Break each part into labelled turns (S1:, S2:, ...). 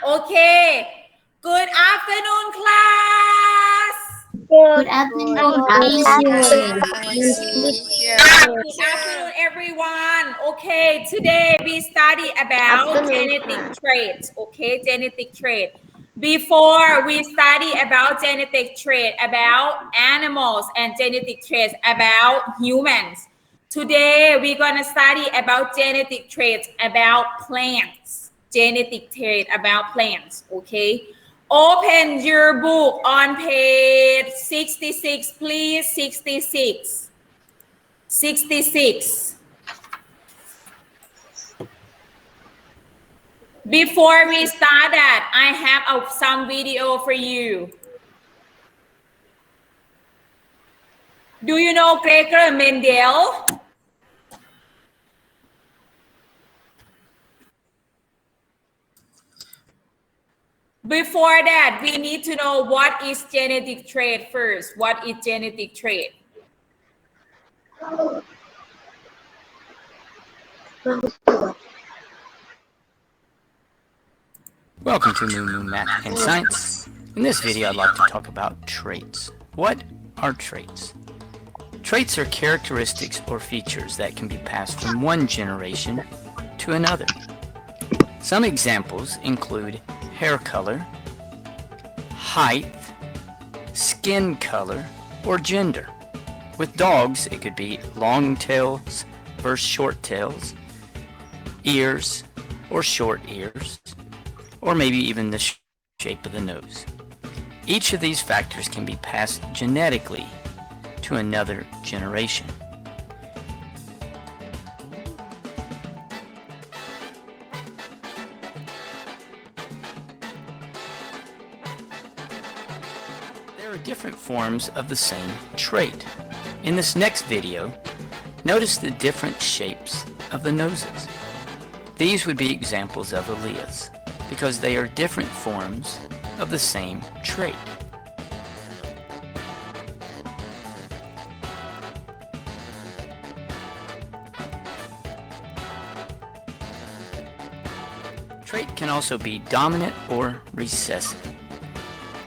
S1: Okay. Good afternoon, class.
S2: Good afternoon, teacher.
S1: Good afternoon, everyone. Okay, today we study about genetic traits. Okay, genetic trait. Before we study about genetic trait about animals and genetic traits about humans. Today we're gonna study about genetic traits about plants. Genetic trait about plants. Okay. Open your book on page 66, please. 66. 66. Before we start that, I have some video for you. Do you know Gregor Mendel? Before that, we need to know what is genetic trait first. What is genetic trait?
S3: Welcome to Moo Math and Science. In this video, I'd like to talk about traits. What are traits? Traits are characteristics or features that can be passed from one generation to another. Some examples include hair color, height, skin color, or gender. With dogs, it could be long tails versus short tails, ears or short ears, or maybe even the shape of the nose. Each of these factors can be passed genetically to another generation. There are different forms of the same trait. In this next video, notice the different shapes of the noses. These would be examples of alleles, because they are different forms of the same trait. Trait can also be dominant or recessive.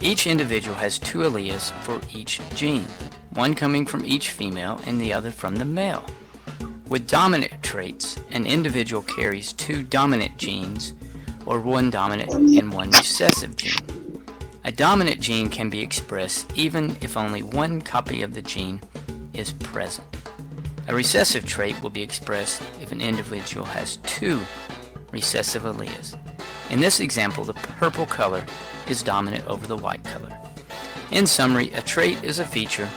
S3: Each individual has two alleles for each gene, one coming from each female and the other from the male. With dominant traits, an individual carries two dominant genes, or one dominant and one recessive gene. A dominant gene can be expressed even if only one copy of the gene is present. A recessive trait will be expressed if an individual has two recessive alleles. In this example, the purple color is dominant over the white color. In summary, a trait is a feature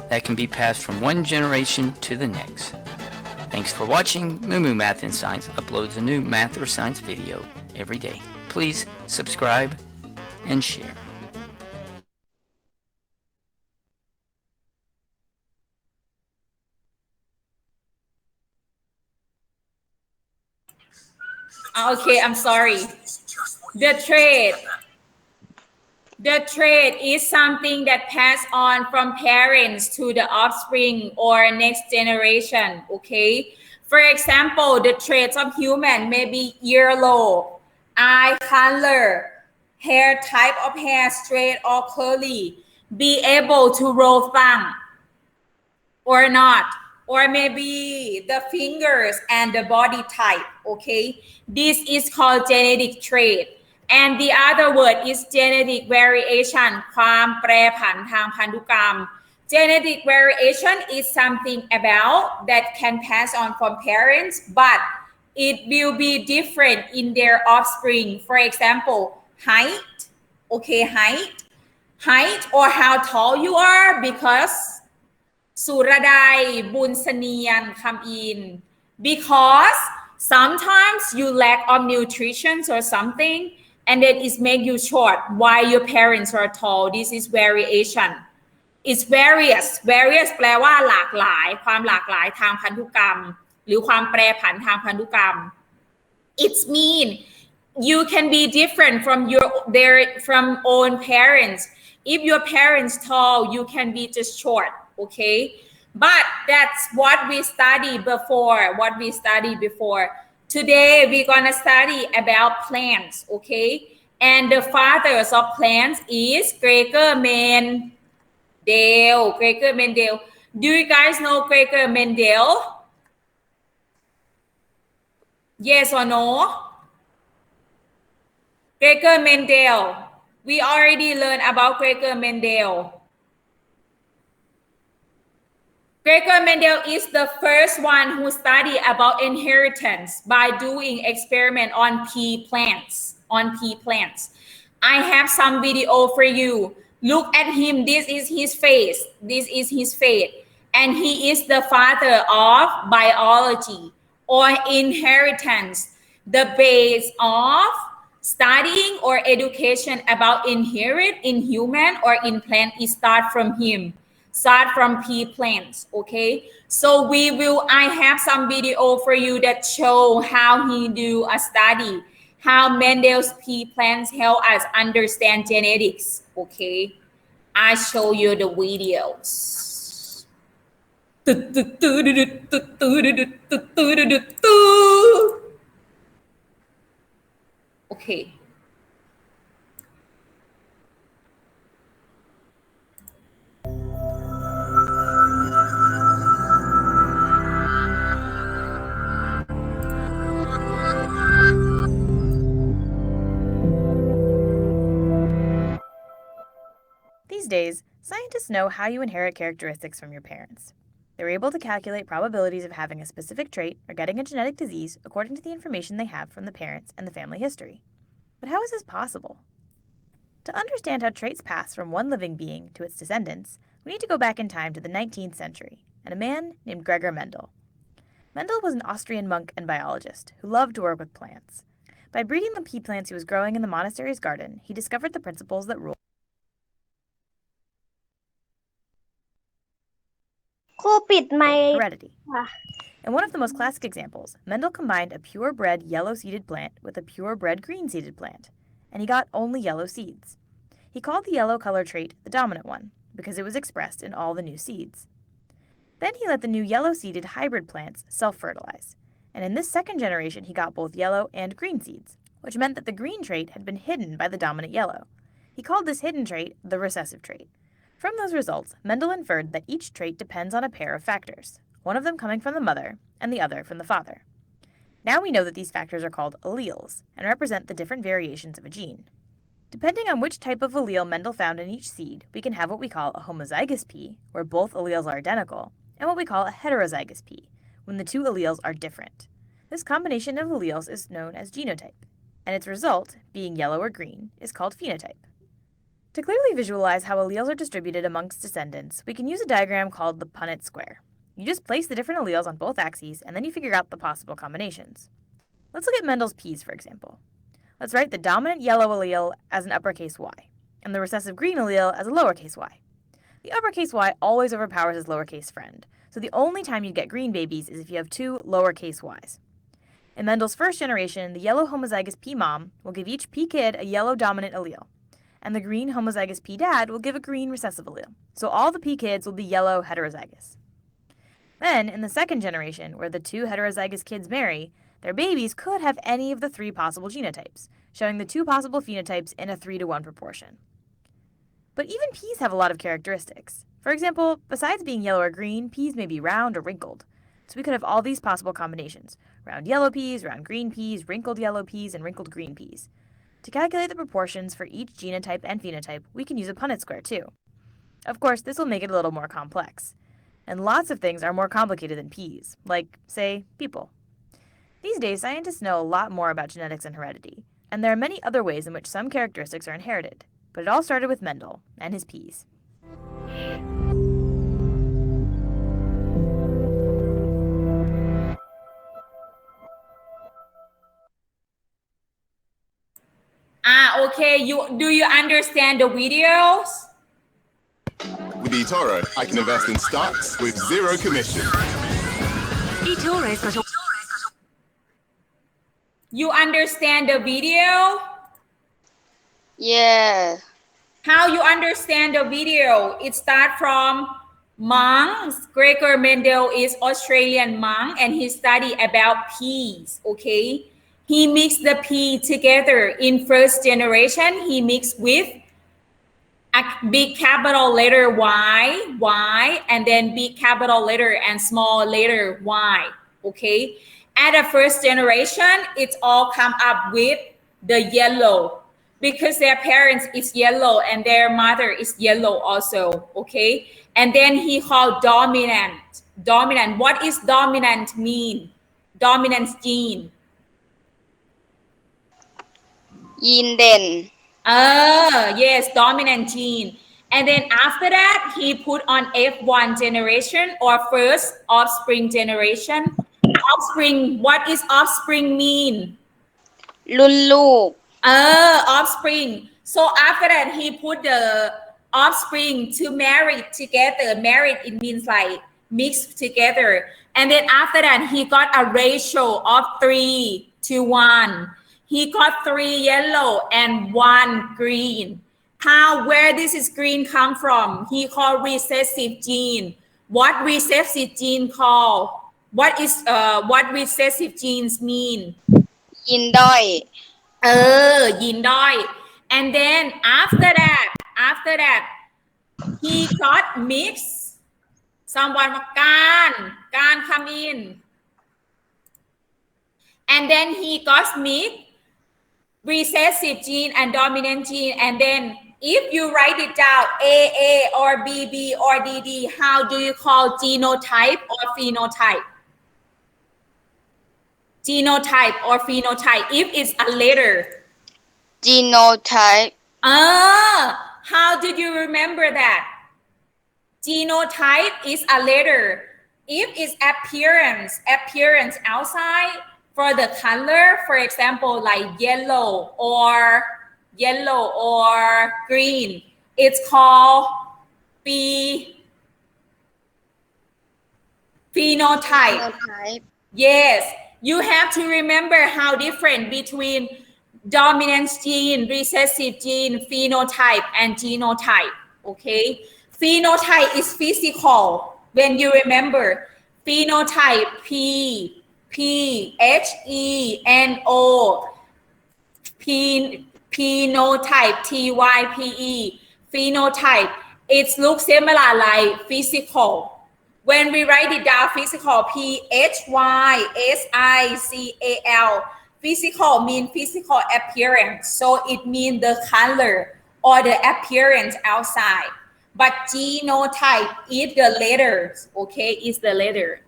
S3: that can be passed from one generation to the next. Thanks for watching. Moo Math and Science uploads a new math or science video every day. Please subscribe and share.
S1: Okay, I'm sorry. The trait is something that pass on from parents to the offspring or next generation, okay? For example, the traits of human may be yellow, eye color, hair type of hair, straight or curly, be able to roll tongue or not, or maybe the fingers and the body type, okay? This is called genetic trait. And the other word is genetic variation ความแปรผันทางพันธุกรรม Genetic variation is something about that can pass on from parents, but it will be different in their offspring. For example, height, okay, height or how tall you are, because สุรดัยบุญเสนียนคำอิน because sometimes you lack of nutrition or something and then it make you short while your parents are tall. This is variation. It's various แปลว่าหลากหลายความหลากหลายทางพันธุกรรมหรือความแปรผันทางพันธุกรรม It's mean you can be different from own parents. If your parents tall, you can be just short, okay? But that's what we studied before. Today we're gonna study about plants, okay? and the fathers of plants is Gregor Mendel. Gregor Mendel. Do you guys know Gregor Mendel? Yes or no? Gregor Mendel. We already learned about Gregor Mendel. Gregor Mendel is the first one who studied about inheritance by doing experiment on pea plants. I have some video for you. Look at him. This is his face. And he is the father of biology or inheritance. The base of studying or education about inherit in human or in plant is start from him. Start from pea plants, okay? So I have some video for you that show how he do a study, how Mendel's pea plants help us understand genetics, okay? I show you the videos. Okay.
S4: These days, scientists know how you inherit characteristics from your parents. They're able to calculate probabilities of having a specific trait or getting a genetic disease according to the information they have from the parents and the family history. But how is this possible? To understand how traits pass from one living being to its descendants, we need to go back in time to the 19th century and a man named Gregor Mendel. Mendel was an Austrian monk and biologist who loved to work with plants. By breeding the pea plants he was growing in the monastery's garden, he discovered the principles that rule
S2: ครูปิดไมค์
S4: heredity. In one of the most classic examples, Mendel combined a purebred yellow-seeded plant with a purebred green-seeded plant, and he got only yellow seeds. He called the yellow color trait the dominant one, because it was expressed in all the new seeds. Then he let the new yellow-seeded hybrid plants self-fertilize, and in this second generation he got both yellow and green seeds, which meant that the green trait had been hidden by the dominant yellow. He called this hidden trait the recessive trait. From those results, Mendel inferred that each trait depends on a pair of factors, one of them coming from the mother and the other from the father. Now we know that these factors are called alleles and represent the different variations of a gene. Depending on which type of allele Mendel found in each seed, we can have what we call a homozygous pea, where both alleles are identical, and what we call a heterozygous pea, when the two alleles are different. This combination of alleles is known as genotype, and its result, being yellow or green, is called phenotype. To clearly visualize how alleles are distributed amongst descendants, we can use a diagram called the Punnett square. You just place the different alleles on both axes, and then you figure out the possible combinations. Let's look at Mendel's peas, for example. Let's write the dominant yellow allele as an uppercase Y, and the recessive green allele as a lowercase y. The uppercase y always overpowers its lowercase friend, so the only time you'd get green babies is if you have two lowercase y's. In Mendel's first generation, the yellow homozygous pea mom will give each pea kid a yellow dominant allele, and the green homozygous pea dad will give a green recessive allele, so all the pea kids will be yellow heterozygous. Then, in the second generation, where the two heterozygous kids marry, their babies could have any of the three possible genotypes, showing the two possible phenotypes in a 3-to-1 proportion. But even peas have a lot of characteristics. For example, besides being yellow or green, peas may be round or wrinkled. So we could have all these possible combinations: round yellow peas, round green peas, wrinkled yellow peas, and wrinkled green peas. To calculate the proportions for each genotype and phenotype, we can use a Punnett square too. Of course, this will make it a little more complex. And lots of things are more complicated than peas, like, say, people. These days, scientists know a lot more about genetics and heredity, and there are many other ways in which some characteristics are inherited. But it all started with Mendel and his peas.
S1: Okay, do you understand the videos?
S5: With eToro, I can invest in stocks with zero commission.
S6: eToro's got
S1: You understand the video?
S7: Yeah.
S1: How you understand the video? It starts from monks. Gregor Mendel is Australian monk and he studied about peas, okay? he mixed the P together in first generation. He mixed with a big capital letter Y, and then big capital letter and small letter Y. Okay. At the first generation, it's all come up with the yellow because their parents is yellow and their mother is yellow also. Okay. And then he called dominant. Dominant. What is dominant mean? Dominant gene.
S2: ยีนเด่น
S1: Yes, dominant gene. And then after that, he put on F1 generation or first offspring generation. Offspring, what is offspring mean?
S2: รุ่นลูก
S1: Offspring. So after that, he put the offspring to marry together. Married, it means like mixed together. And then after that, he got a ratio of 3:1. He got 3 yellow and 1 green. Where this is green come from? He called recessive gene. What recessive gene called? What recessive genes mean?
S2: ยีนด้อย
S1: ยีนด้อย And then after that, he got mixed. Someone การ come in. And then he got mixed recessive gene and dominant gene. And then if you write it down AA or BB or DD, how do you call genotype or phenotype? Genotype or phenotype if it's a letter.
S2: genotype
S1: How did you remember that? Genotype is a letter. If it's appearance outside for the color, for example, like yellow or green, it's called phenotype. Yes, you have to remember how different between dominant gene, recessive gene, phenotype, and genotype. Okay, phenotype is physical. When you remember phenotype, Pheno, phenotype, Type, phenotype. It looks similar like physical. When we write it down, physical, PHYSICAL, physical means physical appearance. So it means the color or the appearance outside. But genotype is the letters, okay, is the letter.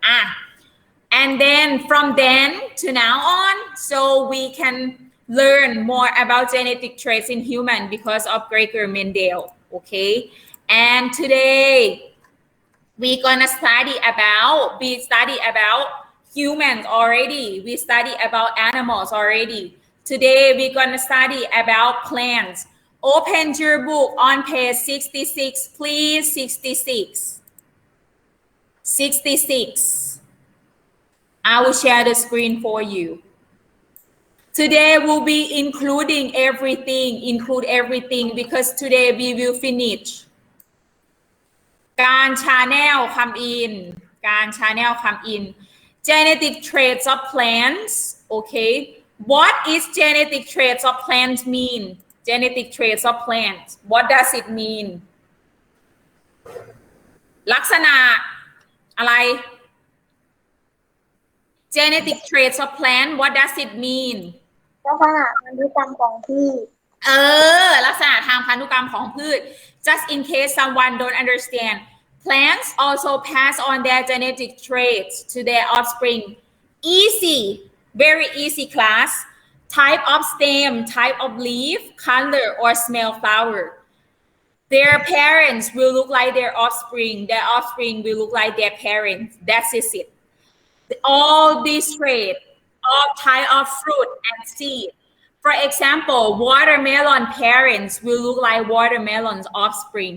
S1: And then from then to now on, so we can learn more about genetic traits in human because of Gregor Mendel, okay? And today, we're gonna study about humans already. We study about animals already. Today, we're gonna study about plants. Open your book on page 66, please. 66. I will share the screen for you. Today we'll be include everything because today we will finish. การ channel come in. Genetic traits of plants. Okay. What is genetic traits of plants mean? Genetic traits of plants. What does it mean? ลักษณะอะไร Genetic traits of plant. What does it mean?
S2: ลักษณะพันธุกรรมของพืช
S1: ลักษณะทางพันธุกรรมของพืช Just in case someone don't understand, plants also pass on their genetic traits to their offspring. Easy, very easy class. Type of stem, type of leaf, color, or smell flower. Their parents will look like their offspring. Their offspring will look like their parents. That's it. All these traits, all type of fruit and seed. For example, watermelon parents will look like watermelon's offspring.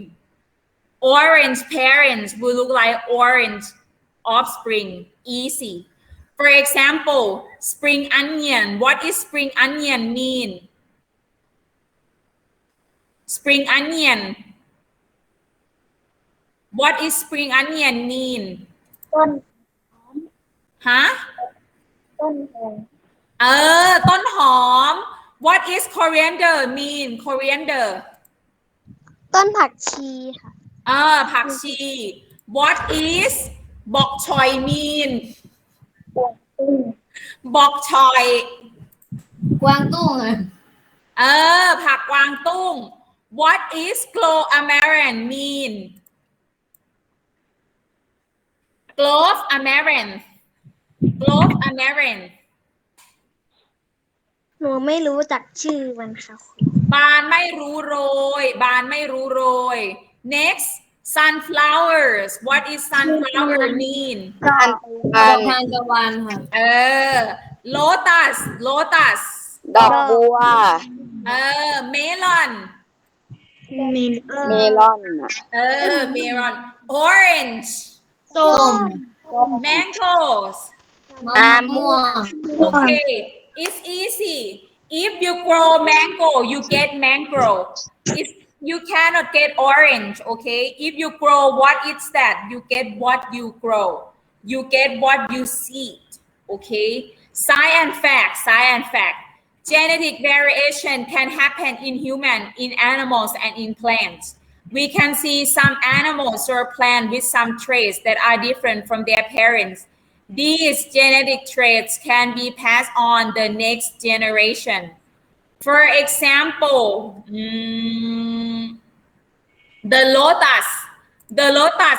S1: Orange parents will look like orange offspring. Easy. For example, spring onion. What is spring onion mean? Spring onion. What is spring onion mean?
S2: ต้น
S1: Huh?
S2: ต้นหอม
S1: ต้นหอม what is coriander mean coriander
S2: ต้นผักชีค่ะ
S1: ผักชี what is บอกชอย mean บอกชอย
S7: กวางตุ้ง
S1: ผักกวางตุ้ง what is clove amaranth mean clove amaranth clove amaranth
S2: หนูไม่รู้จักชื่อมันค่ะ
S1: บานไม่รู้โรย บานไม่รู้โรย next sunflowers what is sunflower mean
S2: ดอก
S7: ดอกทานตะวันค่ะ
S1: lotus lotus
S2: ดอกบัว
S1: melon
S2: เมลอน
S1: melon orange
S7: ส้ม
S1: mangoes
S7: มะม่วง
S1: okay it's easy if you grow mango you get mango if you cannot get orange okay if you grow what is that you get what you grow you get what you seed okay science fact genetic variation can happen in human in animals and in plants we can see some animals or plants with some traits that are different from their parents these genetic traits can be passed on the next generation for example the lotus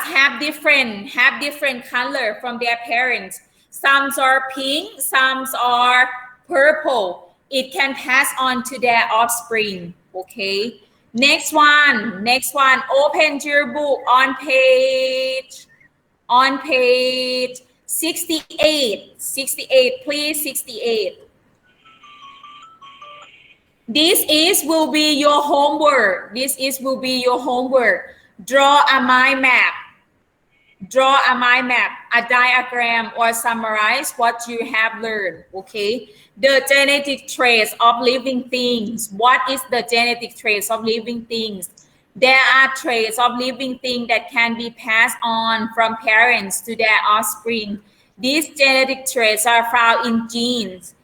S1: have different color from their parents some are pink some are purple it can pass on to their offspring okay next one open your book on page 68 please 68 this will be your homework draw a mind map a diagram or summarize what you have learned okay the genetic traits of living things what is the genetic traits of living things there are traits of living things that can be passed on from parents to their offspring these genetic traits are found in genes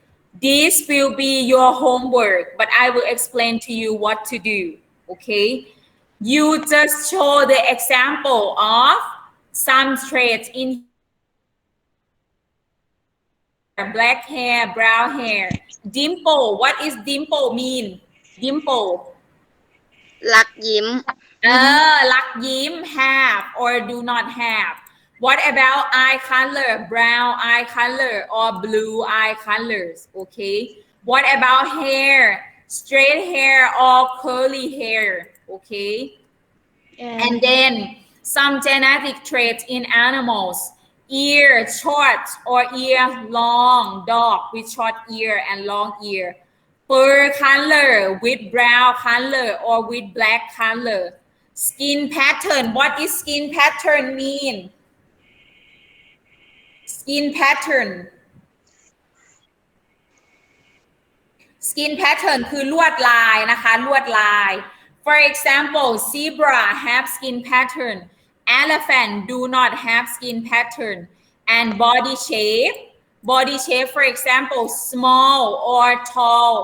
S1: this will be your homework but I will explain to you what to do okay you just show the example of some traits in black hair brown hair dimple what is dimple mean dimple
S2: ลักยิ้ม
S1: ลักยิ้ม have or do not have what about eye color brown eye color or blue eye colors okay what about hair straight hair or curly hair okay and then some genetic traits in animals ear short or ear long dog with short ear and long ear fur color with brown color or with black color skin pattern what is skin pattern mean skin pattern คือลวดลายนะคะลวดลาย for example zebra have skin pattern elephant do not have skin pattern and body shape for example small or tall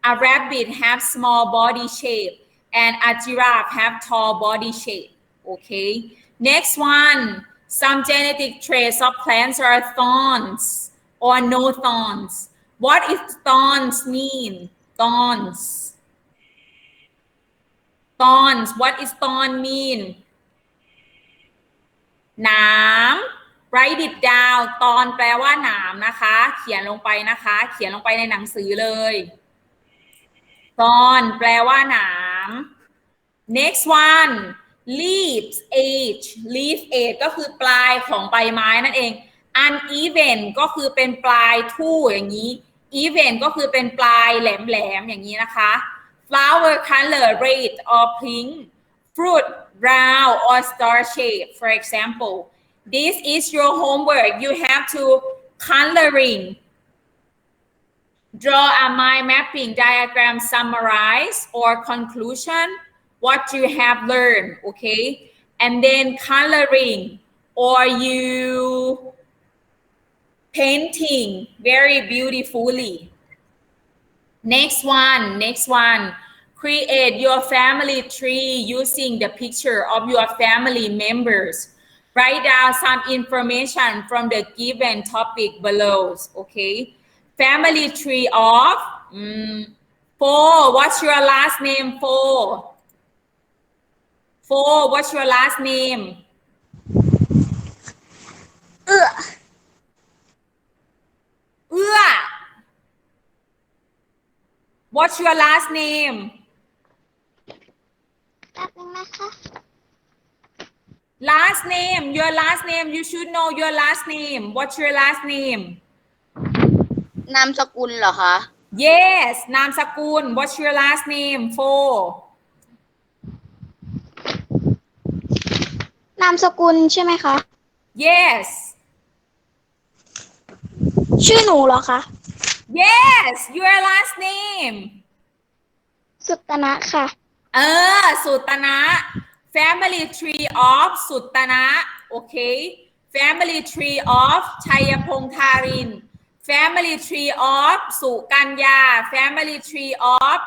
S1: a rabbit have small body shape and a giraffe have tall body shape okay next one some genetic traits of plants are thorns or no thorns what is thorns mean thorns what is thorn mean หนาม write it down ตอนแปลว่าหนามนะคะเขียนลงไปนะคะเขียนลงไปในหนังสือเลยตอนแปลว่าหนาม next one leaves leaf age ก็คือปลายของใบไม้นั่นเอง uneven ก็คือเป็นปลายทู่อย่างนี้ even ก็คือเป็นปลายแหลมๆอย่างนี้นะคะ flower color red or pink fruit round or star shape for example this is your homework you have to coloring draw a mind mapping diagram summarize or conclusion what you have learned okay and then coloring or you painting very beautifully Next one. Create your family tree using the picture of your family members. Write down some information from the given topic below. Okay. Family tree of Four. What's your last name? Four. What's your last name? เอื้อ What's your last name?
S2: แป๊บนึงนะคะ
S1: Last name. Your last name. You should know your last name. What's your last name?
S2: นามสกุลเหรอคะ
S1: Yes. นามสกุล What's your last name? Four.
S2: นามสกุลใช่ไหมคะ
S1: Yes.
S2: ชื่อหนูเหรอคะ
S1: Yes. Your last name.
S2: สุตนะค่ะ
S1: สุตนะ Family tree of สุตนะ Okay. Family tree of ชัยพงษ์ธาริน Family tree of สุกัญญา Family tree of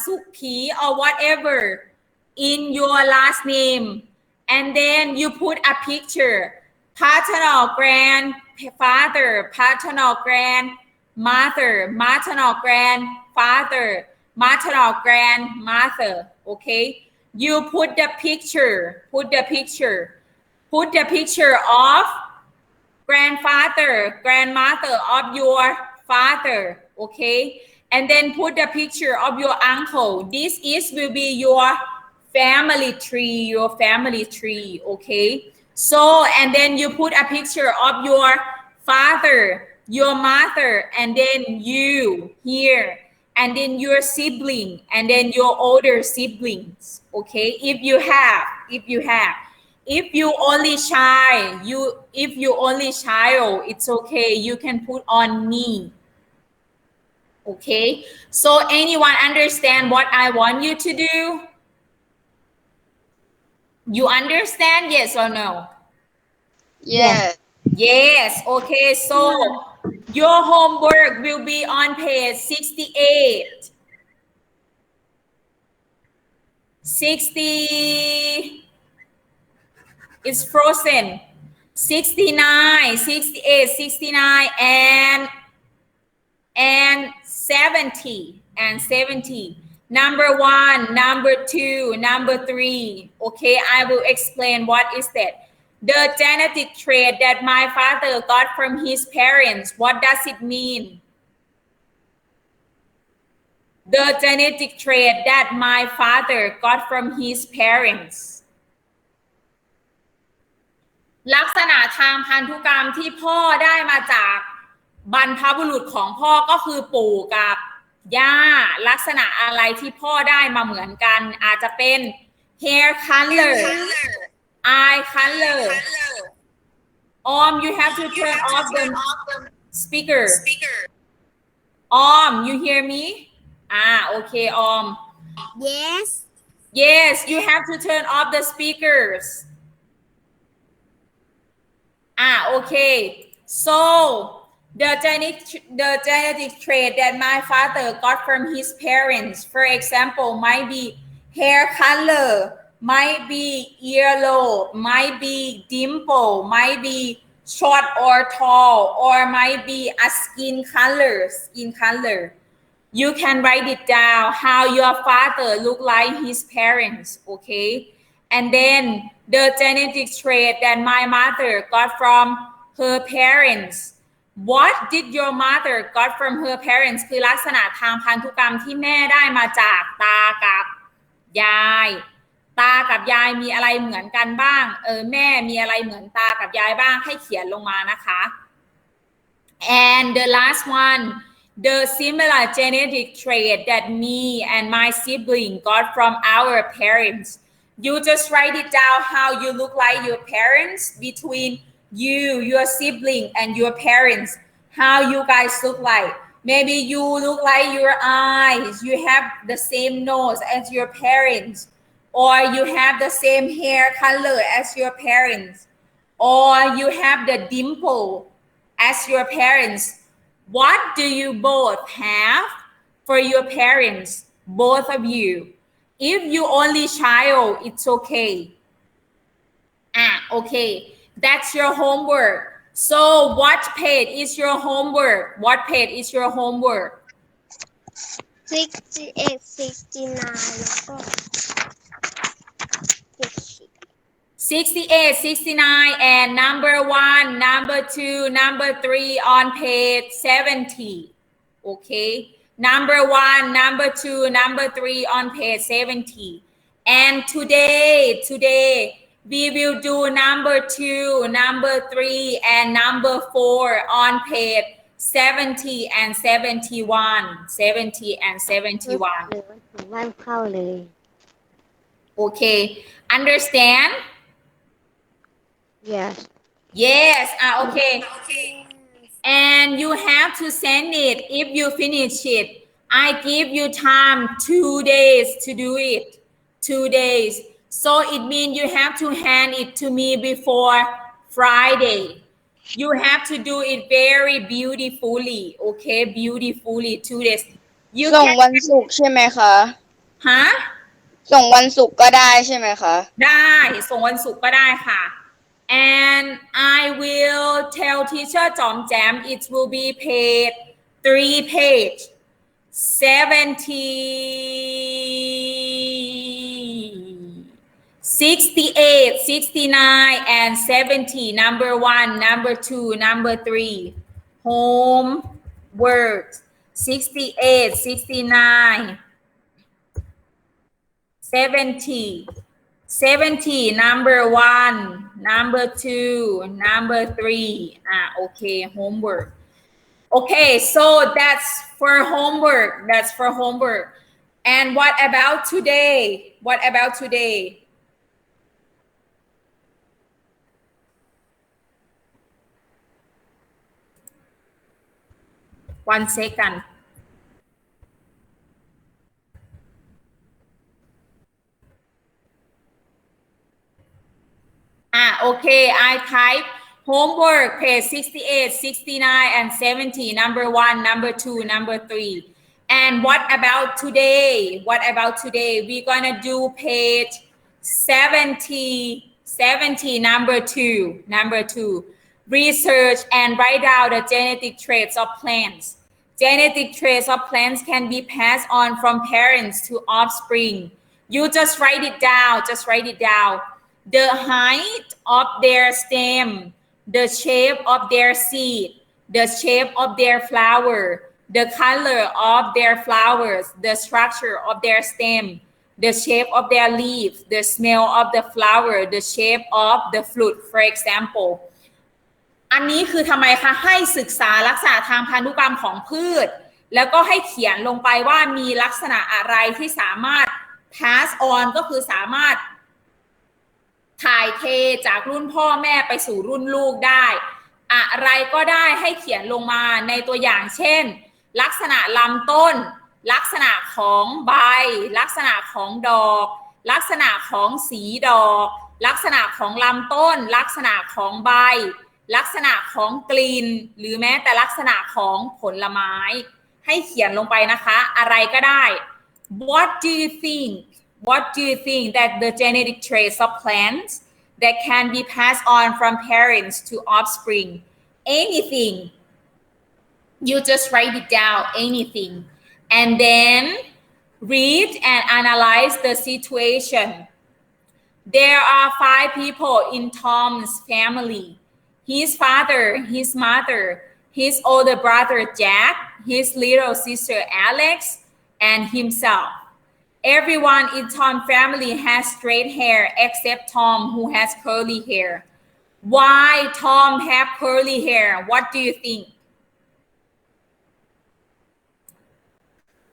S1: สุขี or whatever in your last name, and then you put a picture paternal grandfather, paternal grandmother, maternal grandfather, maternal grandmother. Okay, you put the picture of grandfather, grandmother of your father. Okay, and then put the picture of your uncle. This will be your family tree. Okay, so and then you put a picture of your father, your mother, and then you here, and then your sibling, and then your older siblings. Okay, if you have. If you only child, it's okay. You can put on me. Okay, so anyone understand what I want you to do? You understand? Yes or no?
S2: yes
S1: Yes. Okay, so your homework will be on page 68. 60 is frozen. 69, 68, 69, and 70. Number 1, number 2, number 3. Okay, I will explain what is that. The genetic trait that my father got from his parents. What does it mean? The genetic trait that my father got from his parents. ลักษณะทางพันธุกรรมที่พ่อได้มาจากบรรพบุรุษของพ่อก็คือปู่กับย่าลักษณะอะไรที่พ่อได้มาเหมือนกันอาจจะเป็น hair color, eye color. You have to turn off the speaker. You hear me? Okay, Yes, you have to turn off the speakers. Okay. So the genetic trait that my father got from his parents, for example, might be hair color, might be earlobe, might be dimple, might be short or tall, or might be a skin color. You can write it down how your father look like his parents, okay? And then the genetic trait that my mother got from her parents. What did your mother got from her parents? คือลักษณะทางพันธุกรรมที่แม่ได้มาจากตากับยายตากับยายมีอะไรเหมือนกันบ้างแม่มีอะไรเหมือนตากับยายบ้างให้เขียนลงมานะคะ and the last one the similar genetic trait that me and my sibling got from our parents. You just write it down how you look like your parents between you, your sibling, and your parents. How you guys look like. Maybe you look like your eyes. You have the same nose as your parents. Or you have the same hair color as your parents. Or you have the dimple as your parents. What do you both have? for your parents, both of you. If you only child, it's okay. Okay, that's your homework. So what page is your homework? What page is your homework?
S2: 68 69แล้วก็
S1: 68, 69, and number 1, number 2, number 3 on page 70. Okay, number 1, number 2, number 3 on page 70. And today we will do number 2, number 3, and number 4 on page 70 and 71. 70 and 71.
S2: บ้านเข้าเลย
S1: Okay, understand?
S2: Yes.
S1: Yes, okay. And you have to send it if you finish it. I give you time 2 days to do it. 2 days. So it means you have to hand it to me before Friday. You have to do it very beautifully. Okay, beautifully 2 days. You
S8: ส่ง
S1: can
S8: วันศุกร์ใช่ไหมคะ
S1: ฮะ
S8: ส่งวันศุกร์ก็ได้ใช่ไหมคะ
S1: ได้ส่งวันศุกร์ก็ได้ค่ะ and I will tell teacher จอมแจม it will be page 3 page 70 68 69 and 70 number 1 number 2 number 3 homework 68 69 70 number 1 number 2 number 3 okay homework. Okay, so that's for homework. And what about today? One second. Okay, I type homework page 68, 69, and 70, number 1, number 2, number 3. And what about today? We're gonna do page 70, number 2. Research and write down the genetic traits of plants. Genetic traits of plants can be passed on from parents to offspring. You just write it down. The height of their stem, the shape of their seed, the shape of their flower, the color of their flowers, the structure of their stem, the shape of their leaf, the smell of the flower, the shape of the fruit, for example. อันนี้คือทำไมคะให้ศึกษาลักษณะทางพันธุกรรมของพืชแล้วก็ให้เขียนลงไปว่ามีลักษณะอะไรที่สามารถ pass on ก็คือสามารถถ่ายเทจากรุ่นพ่อแม่ไปสู่รุ่นลูกได้อะไรก็ได้ให้เขียนลงมาในตัวอย่างเช่นลักษณะลำต้นลักษณะของใบลักษณะของดอกลักษณะของสีดอกลักษณะของลำต้นลักษณะของใบลักษณะของกลิ่นหรือแม้แต่ลักษณะของผลไม้ให้เขียนลงไปนะคะอะไรก็ได้ What do you think that the genetic traits of plants that can be passed on from parents to offspring? Anything. You just write it down, anything. And then read and analyze the situation. There are 5 people in Tom's family. His father, his mother, his older brother Jack, his little sister Alex, and himself. Everyone in Tom's family has straight hair except Tom, who has curly hair. Why Tom have curly hair? What do you think?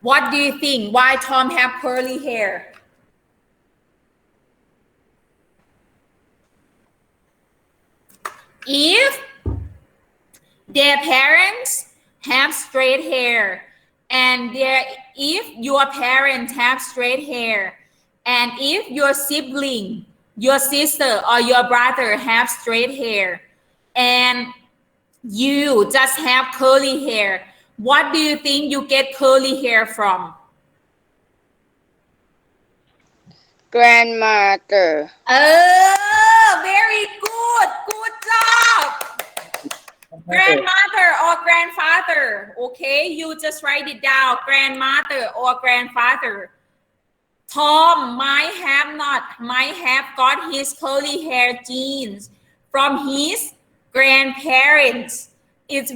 S1: What do you think? Why Tom have curly hair? If their parents have straight hair, and if your parents have straight hair, and if your sibling, your sister or your brother have straight hair, and you just have curly hair, What do you think you get curly hair from?
S8: grandmother
S1: Very good. Good job. Grandmother or grandfather. Okay, you just write it down. Grandmother or grandfather. Tom might have got his curly hair genes from his grandparents. It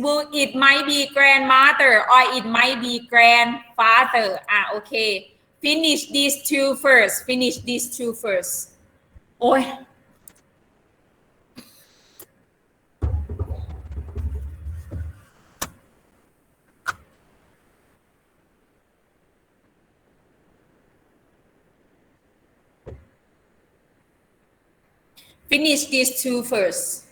S1: might be grandmother or it might be grandfather. Okay. Finish these two first. Oh. Finish these two first.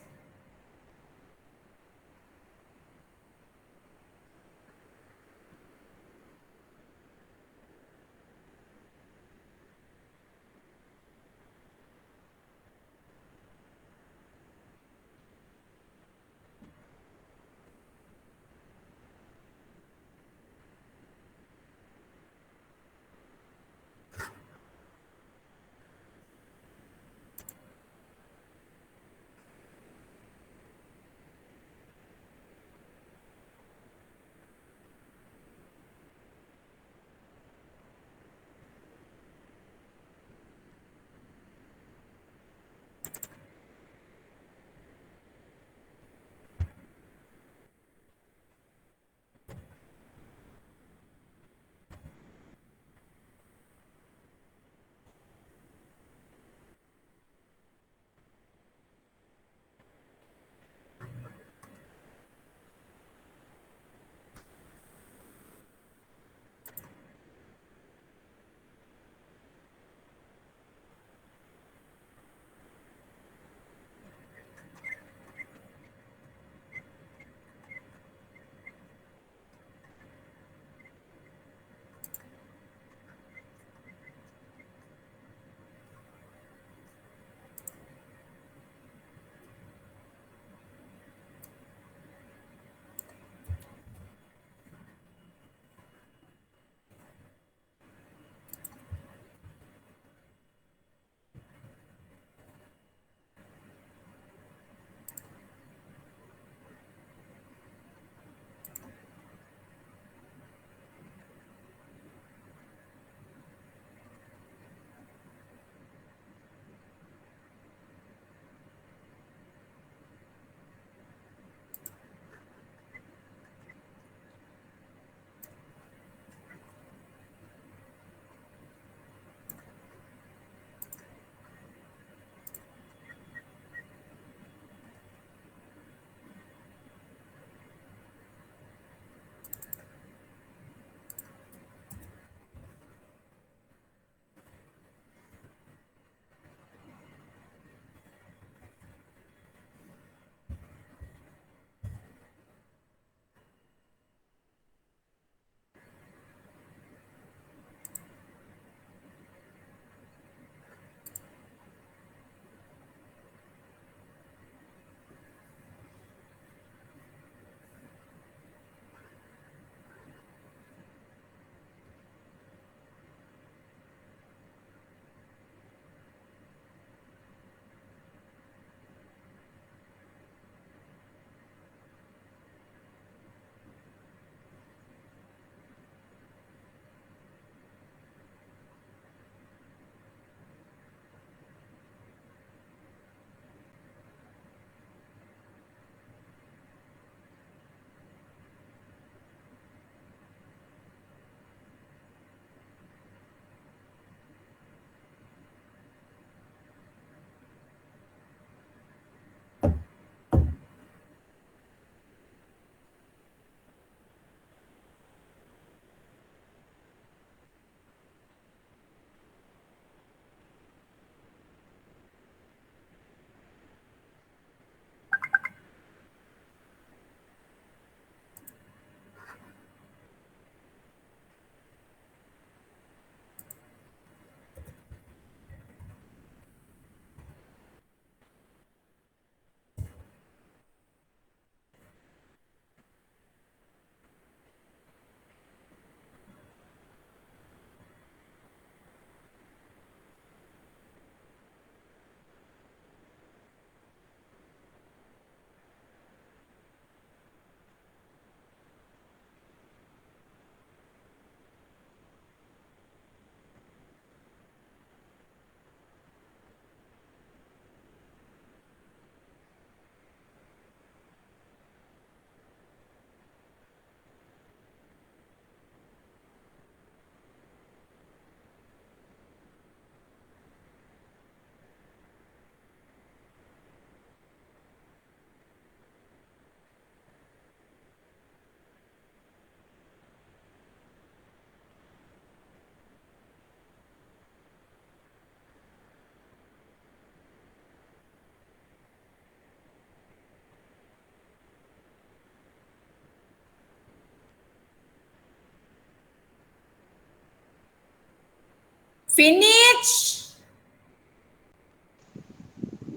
S1: finish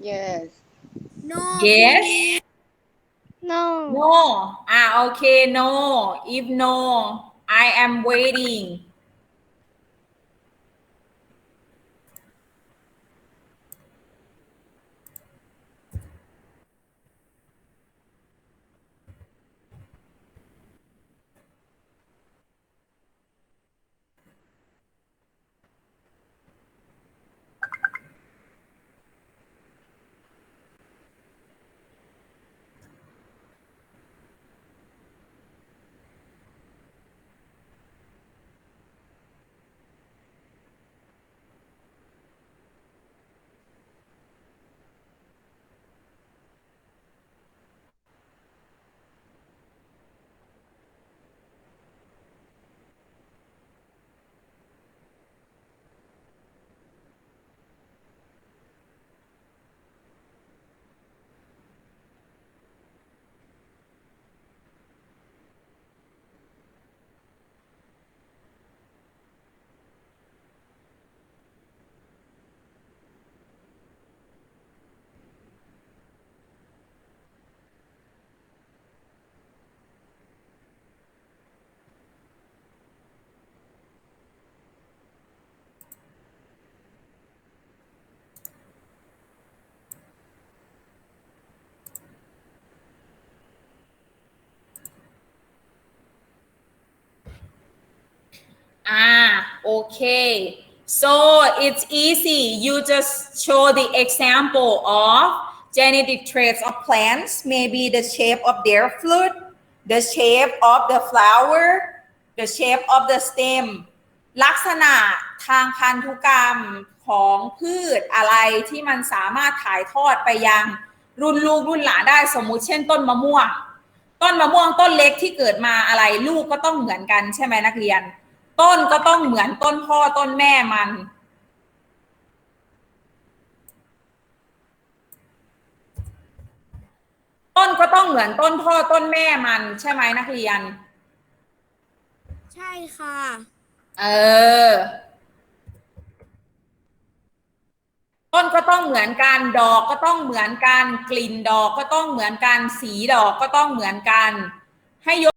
S8: yes
S1: yes
S2: no
S1: no โอเค no if no I am waiting okay so it's easy you just show the example of genetic traits of plants maybe the shape of their fruit the shape of the flower the shape of the stem ลักษณะทางพันธุกรรมของพืชอะไรที่มันสามารถถ่ายทอดไปยังรุ่นลูกรุ่นหลานได้สมมุติเช่นต้นมะม่วงต้นเล็กที่เกิดมาอะไรลูกก็ต้องเหมือนกันใช่ไหมนักเรียนต้นก็ต้องเหมือนต้นพ่อต้นแม่มันต้นก็ต้องเหมือนต้นพ่อต้นแม่มันใช่ไหมนักเรียน
S2: ใช่ค่ะ
S1: ต้นก็ต้องเหมือนกันดอกก็ต้องเหมือนกันกลิ่นดอกก็ต้องเหมือนกันสีดอกก็ต้องเหมือนกันให้ยก